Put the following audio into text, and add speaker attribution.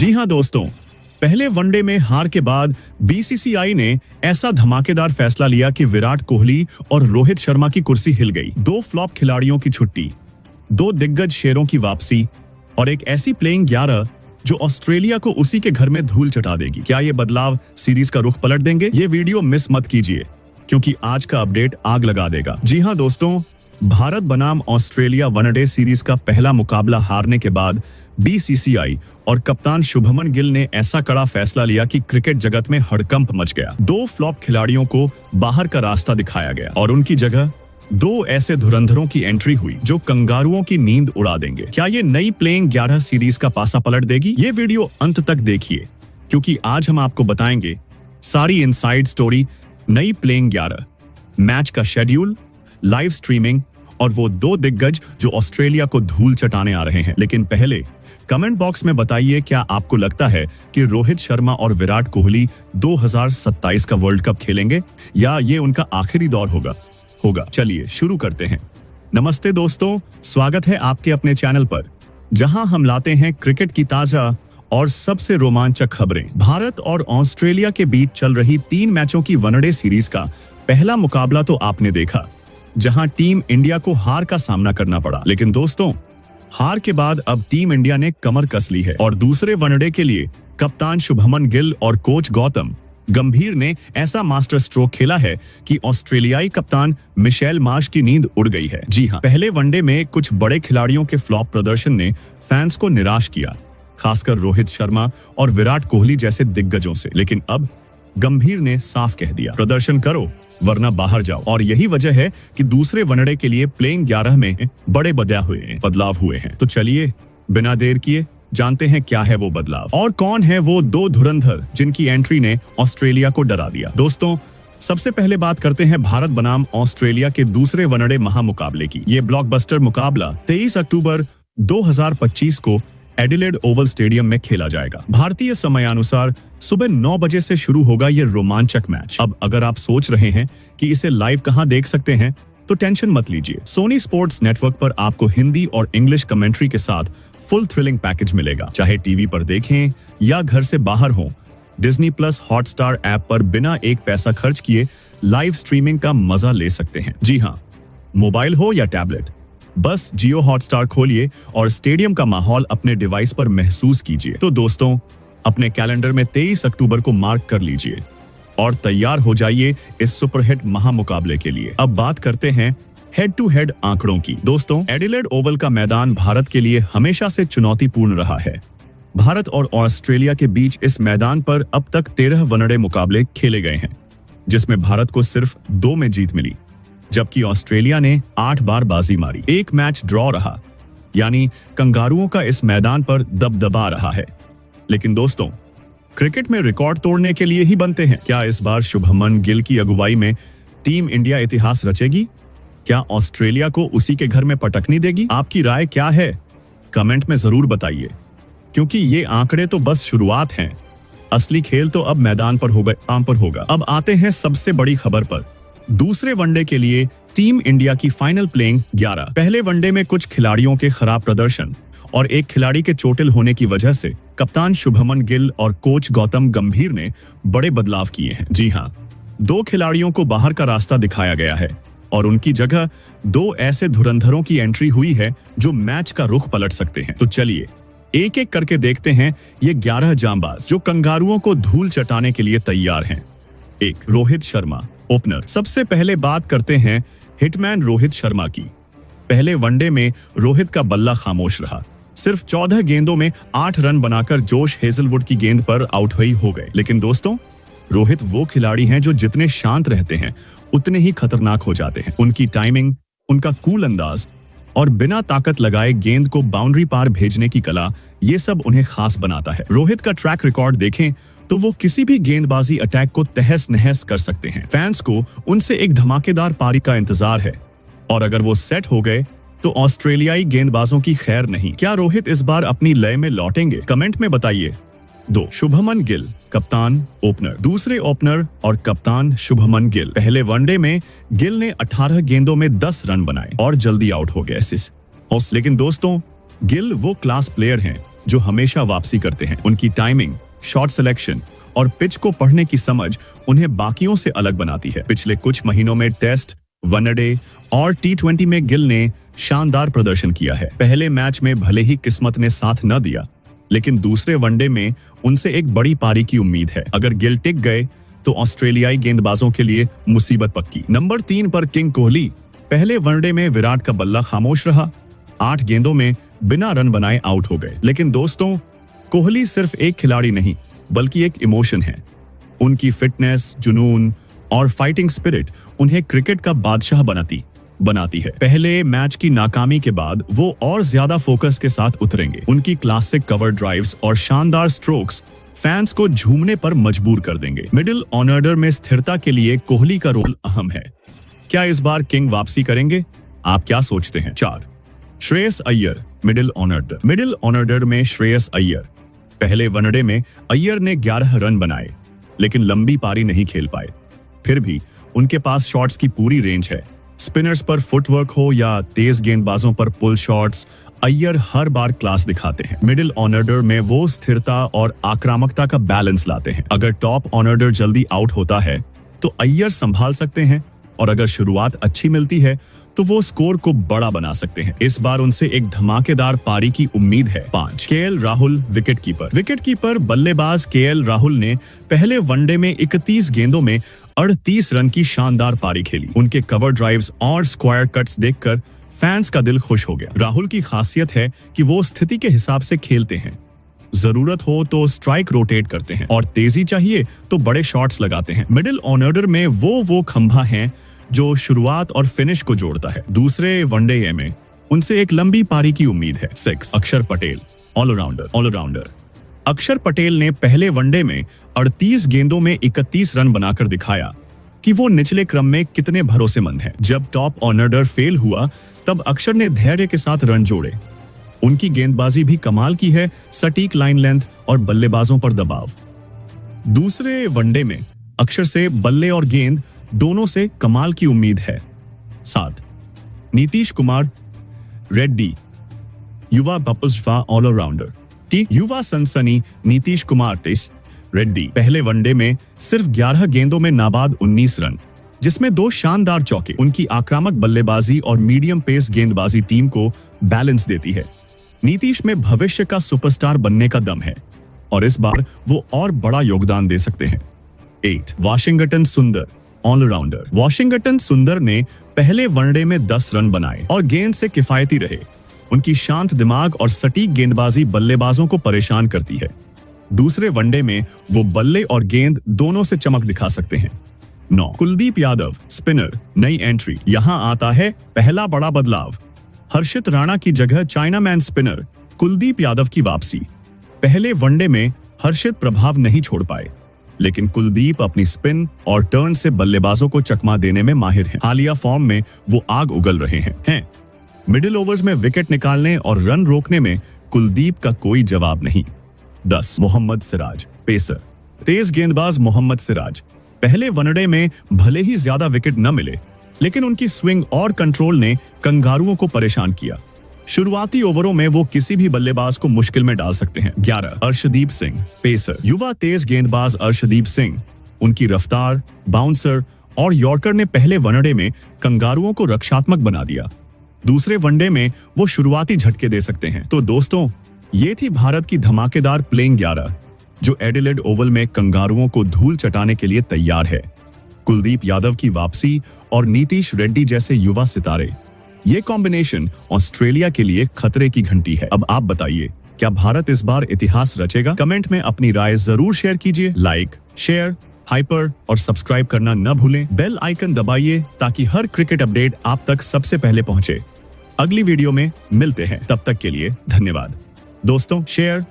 Speaker 1: जी हां दोस्तों, पहले वनडे में हार के बाद बीसीसीआई ने ऐसा धमाकेदार फैसला लिया कि विराट कोहली और रोहित शर्मा की कुर्सी हिल गई। 2 फ्लॉप खिलाड़ियों की छुट्टी, 2 दिग्गज शेरों की वापसी और एक ऐसी प्लेइंग 11 जो ऑस्ट्रेलिया को उसी के घर में धूल चटा देगी। क्या ये बदलाव सीरीज का रुख पलट देंगे? ये वीडियो मिस मत कीजिए क्योंकि आज का अपडेट आग लगा देगा। जी हां दोस्तों, भारत बनाम ऑस्ट्रेलिया वनडे सीरीज का पहला मुकाबला हारने के बाद बीसीसीआई और कप्तान शुभमन गिल ने ऐसा कड़ा फैसला लिया कि क्रिकेट जगत में हड़कंप मच गया। 2 फ्लॉप खिलाड़ियों को बाहर का रास्ता दिखाया गया और उनकी जगह 2 ऐसे धुरंधरों की एंट्री हुई जो कंगारुओं की नींद उड़ा देंगे। क्या ये नई प्लेइंग 11 सीरीज का पासा पलट देगी? ये वीडियो अंत तक देखिए क्योंकि आज हम आपको बताएंगे सारी इनसाइड स्टोरी, नई प्लेइंग 11, मैच का शेड्यूल, लाइव स्ट्रीमिंग और वो 2 दिग्गज जो ऑस्ट्रेलिया को धूल चटाने आ रहे हैं। लेकिन पहले कमेंट बॉक्स में बताइए, क्या आपको लगता है कि रोहित शर्मा और विराट कोहली 2027 का वर्ल्ड कप खेलेंगे या ये उनका आखिरी दौर होगा? चलिए शुरू करते हैं। नमस्ते दोस्तों, स्वागत है आपके अपने चैनल पर जहां हम लाते हैं क्रिकेट की ताजा और सबसे रोमांचक खबरें। भारत और ऑस्ट्रेलिया के बीच चल रही 3 मैचों की वनडे सीरीज का पहला मुकाबला तो आपने देखा, जहां टीम इंडिया को हार का सामना करना पड़ा। लेकिन दोस्तों, हार के बाद अब टीम इंडिया ने कमर कस ली है और दूसरे वनडे के लिए कप्तान शुभमन गिल और कोच गौतम गंभीर ने ऐसा मास्टर स्ट्रोक खेला है कि ऑस्ट्रेलियाई कप्तान मिशेल मार्श की नींद उड़ गई है। जी हां, पहले वनडे में कुछ बड़े खिलाड़ियों के फ्लॉप प्रदर्शन ने फैंस को निराश किया, खासकर रोहित शर्मा और विराट कोहली जैसे दिग्गजों से। लेकिन अब गंभीर ने साफ कह दिया, प्रदर्शन करो वरना बाहर जाओ। और यही वजह है कि दूसरे वनडे के लिए प्लेइंग 11 में बड़े बदलाव हुए हैं। तो चलिए बिना देर किए जानते हैं क्या है वो बदलाव और कौन है वो 2 धुरंधर जिनकी एंट्री ने ऑस्ट्रेलिया को डरा दिया। दोस्तों, सबसे पहले बात करते हैं भारत बनाम ऑस्ट्रेलिया के दूसरे वनडे महामुकाबले की। ये ब्लॉकबस्टर मुकाबला 23 अक्टूबर 2025 को एडिलेड ओवल स्टेडियम में खेला जाएगा। भारतीय समयानुसार सुबह 9 बजे से शुरू होगा ये रोमांचक मैच। अब अगर आप सोच रहे हैं कि इसे लाइव कहां देख सकते हैं तो टेंशन मत लीजिए। सोनी स्पोर्ट्स नेटवर्क पर आपको हिंदी और इंग्लिश कमेंट्री के साथ फुल थ्रिलिंग पैकेज मिलेगा। चाहे टीवी पर देखें या घर से बाहर हो, डिज्नी प्लस हॉटस्टार ऐप पर बिना एक पैसा खर्च किए लाइव स्ट्रीमिंग का मजा ले सकते हैं। जी हाँ, मोबाइल हो या टैबलेट, बस जियो हॉटस्टार खोलिए और स्टेडियम का माहौल अपने डिवाइस पर महसूस कीजिए। तो दोस्तों, अपने कैलेंडर में 23 अक्टूबर को मार्क कर लीजिए और तैयार हो जाइए इस सुपरहिट महामुकाबले के लिए। अब बात करते हैं हेड टू हेड आंकड़ों की। दोस्तों, एडिलेड ओवल का मैदान भारत के लिए हमेशा से चुनौतीपूर्ण रहा है। भारत और ऑस्ट्रेलिया के बीच इस मैदान पर अब तक 13 वनडे मुकाबले खेले गए हैं, जिसमें भारत को सिर्फ 2 में जीत मिली, जबकि ऑस्ट्रेलिया ने 8 बार बाजी मारी। 1 मैच ड्रॉ रहा, यानी कंगारुओं का इस मैदान पर दबदबा रहा है। लेकिन दोस्तों, क्रिकेट में रिकॉर्ड तोड़ने के लिए ही बनते हैं। क्या इस बार शुभमन गिल की अगुवाई में टीम इंडिया इतिहास रचेगी? क्या ऑस्ट्रेलिया को उसी के घर में पटकनी देगी? आपकी राय क्या है? कमेंट में जरूर बताइए, क्योंकि ये आंकड़े तो बस शुरुआत हैं। असली खेल तो अब मैदान पर होगा। अब आते हैं सबसे बड़ी खबर पर। दूसरे वनडे के लिए टीम इंडिया की फाइनल प्लेइंग 11। पहले वनडे में कुछ खिलाड़ियों के खराब प्रदर्शन और एक खिलाड़ी के चोटिल होने की वजह से कप्तान शुभमन गिल और कोच गौतम गंभीर ने बड़े बदलाव किए हैं। जी हाँ, 2 खिलाड़ियों को बाहर का रास्ता दिखाया गया है और उनकी जगह 2 ऐसे धुरंधरों की एंट्री हुई है जो मैच का रुख पलट सकते हैं। तो चलिए एक एक करके देखते हैं ये 11 जांबाज जो कंगारुओं को धूल चटाने के लिए तैयार हैं। 1. रोहित शर्मा, ओपनर। सबसे पहले बात करते हैं हिटमैन रोहित शर्मा की। पहले वनडे में रोहित का बल्ला खामोश रहा। सिर्फ 14 गेंदों में 8 रन बनाकर जोश हेजलवुड की गेंद पर आउट हो गए। लेकिन दोस्तों, रोहित वो खिलाड़ी हैं जो जितने शांत रहते हैं उतने ही खतरनाक हो जाते हैं। उनकी टाइमिंग, उनका कूल अंदाज और बिना ताकत लगाए गेंद को बाउंड्री पार भेजने की कला, ये सब उन्हें खास बनाता है। रोहित का ट्रैक रिकॉर्ड देखें तो वो किसी भी गेंदबाजी अटैक को तहस नहस कर सकते हैं। फैंस को उनसे एक धमाकेदार पारी का इंतजार है और अगर वो सेट हो गए तो ऑस्ट्रेलियाई गेंदबाजों की खैर नहीं। क्या रोहित इस बार अपनी लय में लौटेंगे? कमेंट में बताइए। 2. शुभमन गिल, कप्तान, ओपनर। दूसरे ओपनर और कप्तान शुभमन गिल। पहले वनडे में गिल ने 18 गेंदों में 10 रन बनाए और जल्दी आउट हो गए। लेकिन दोस्तों, गिल वो क्लास प्लेयर हैं जो हमेशा वापसी करते हैं। उनकी टाइमिंग, शॉट सिलेक्शन और पिच को पढ़ने की समझ उन्हें बाकियों से अलग बनाती है। पिछले कुछ महीनों में टेस्ट, वनडे और टी20 में गिल ने शानदार प्रदर्शन किया है। पहले मैच में भले ही किस्मत ने साथ न दिया, लेकिन दूसरे वनडे में उनसे एक बड़ी पारी की उम्मीद है। अगर गिल टिक गए तो ऑस्ट्रेलियाई गेंदबाजों के लिए मुसीबत पक्की। नंबर 3 पर किंग कोहली। पहले वनडे में विराट का बल्ला खामोश रहा, 8 गेंदों में बिना रन बनाए आउट हो गए। लेकिन दोस्तों, कोहली सिर्फ एक खिलाड़ी नहीं बल्कि एक इमोशन है। उनकी फिटनेस, जुनून और फाइटिंग स्पिरिट उन्हें क्रिकेट का बादशाह बनाती है। पहले मैच की नाकामी के बाद वो और ज्यादा फोकस के साथ उतरेंगे। उनकी क्लासिक कवर ड्राइव्स और शानदार स्ट्रोक्स फैंस को झूमने पर मजबूर कर देंगे। मिडिल ऑर्डर में स्थिरता के लिए कोहली का रोल अहम है। क्या इस बार किंग वापसी करेंगे? आप क्या सोचते हैं? 4 श्रेयस अय्यर, मिडिल ऑर्डर में श्रेयस अय्यर। पहले वनडे में अय्यर ने 11 रन बनाए, लेकिन लंबी पारी नहीं खेल पाए। फिर भी उनके पास शॉट्स की पूरी रेंज है। स्पिनर्स पर फुटवर्क हो या तेज गेंदबाजों पर पुल शॉट्स, अय्यर हर बार क्लास दिखाते हैं। मिडिल ऑर्डर में वो स्थिरता और आक्रामकता का बैलेंस लाते हैं। अगर टॉप ऑर्डर जल्दी आउट होता है तो अय्यर संभाल सकते हैं, और अगर शुरुआत अच्छी मिलती है तो वो स्कोर को बड़ा बना सकते हैं। इस बार उनसे एक धमाकेदार पारी की उम्मीद है। 5 केएल राहुल, विकेटकीपर बल्लेबाज केएल राहुल ने पहले वनडे में 31 गेंदों में 38 रन की शानदार पारी खेली। उनके कवर ड्राइव्स और स्क्वायर कट्स देखकर फैंस का दिल खुश हो गया। राहुल की खासियत है कि वो स्थिति के हिसाब से खेलते हैं। जरूरत हो तो स्ट्राइक रोटेट करते हैं और तेजी चाहिए तो बड़े शॉट्स लगाते हैं। मिडिल ऑर्डर में वो खंभा है जो शुरुआत और फिनिश को जोड़ता है। दूसरे वनडे में उनसे एक लंबी पारी की उम्मीद है। 6 अक्षर पटेल, ऑलराउंडर। अक्षर पटेल ने पहले वनडे में 38 गेंदों में 31 रन बनाकर दिखाया कि वो निचले क्रम में कितने भरोसेमंद हैं। जब टॉप ऑर्डर फेल हुआ तब अक्षर ने धैर्य के साथ रन जोड़े। उनकी गेंदबाजी भी कमाल की है, सटीक लाइन लेंथ और बल्लेबाजों पर दबाव। दूसरे वनडे में अक्षर से बल्ले और गेंद दोनों से कमाल की उम्मीद है। 7 नीतीश कुमार रेड्डी, युवा बपस्वा ऑलराउंडर। युवा सनसनी नीतीश कुमार रेड्डी पहले वनडे में सिर्फ 11 गेंदों में नाबाद 19 रन, जिसमें 2 शानदार चौके। उनकी आक्रामक बल्लेबाजी और मीडियम पेस गेंदबाजी टीम को बैलेंस देती है। नीतीश में भविष्य का सुपरस्टार बनने का दम है और इस बार वो और बड़ा योगदान दे सकते हैं। 8 वाशिंगटन सुंदर, ऑलराउंडर। वाशिंगटन सुंदर ने पहले वनडे में 10 रन बनाए और गेंद से किफायती रहे। उनकी शांत दिमाग और सटीक गेंदबाजी बल्लेबाजों को परेशान करती है। दूसरे वनडे में वो बल्ले और गेंद दोनों से चमक दिखा सकते हैं। 9 कुलदीप यादव, स्पिनर, नई एंट्री। यहां आता है पहला बड़ा बदलाव। हर्षित राणा की जगह चाइनामैन स्पिनर कुलदीप यादव की वापसी। पहले वनडे में हर्षित प्रभाव नहीं छोड़ पाए, लेकिन कुलदीप अपनी स्पिन और टर्न से बल्लेबाजों को चकमा देने में माहिर हैं। हालिया फॉर्म में वो आग उगल रहे हैं। मिडिल ओवर्स में विकेट निकालने और रन रोकने में कुलदीप का कोई जवाब नहीं। 10 मोहम्मद सिराज, पेसर। तेज गेंदबाज मोहम्मद सिराज पहले वनडे में भले ही ज्यादा विकेट न मिले, लेकिन उनकी स्विंग और कंट्रोल ने कंगारुओं को परेशान किया। शुरुआती ओवरों में वो किसी भी बल्लेबाज को मुश्किल में डाल सकते हैं। 11 अर्शदीप सिंह, पेसर। युवा तेज गेंदबाज अर्शदीप सिंह, उनकी रफ्तार, बाउंसर और यॉर्कर ने पहले वनडे में कंगारुओं को रक्षात्मक बना दिया। दूसरे वनडे में वो शुरुआती झटके दे सकते हैं। तो दोस्तों, ये थी भारत की धमाकेदार प्लेइंग 11, जो एडिलेड ओवल में कंगारुओं को धूल चटाने के लिए तैयार है। कुलदीप यादव की वापसी और नीतीश रेड्डी जैसे युवा सितारे, ये कॉम्बिनेशन ऑस्ट्रेलिया के लिए खतरे की घंटी है। अब आप बताइए, क्या भारत इस बार इतिहास रचेगा? कमेंट में अपनी राय जरूर शेयर कीजिए। लाइक, शेयर, हाइपर और सब्सक्राइब करना न भूलें। बेल आइकन दबाइए ताकि हर क्रिकेट अपडेट आप तक सबसे पहले पहुंचे। अगली वीडियो में मिलते हैं, तब तक के लिए धन्यवाद। दोस्तों, शेयर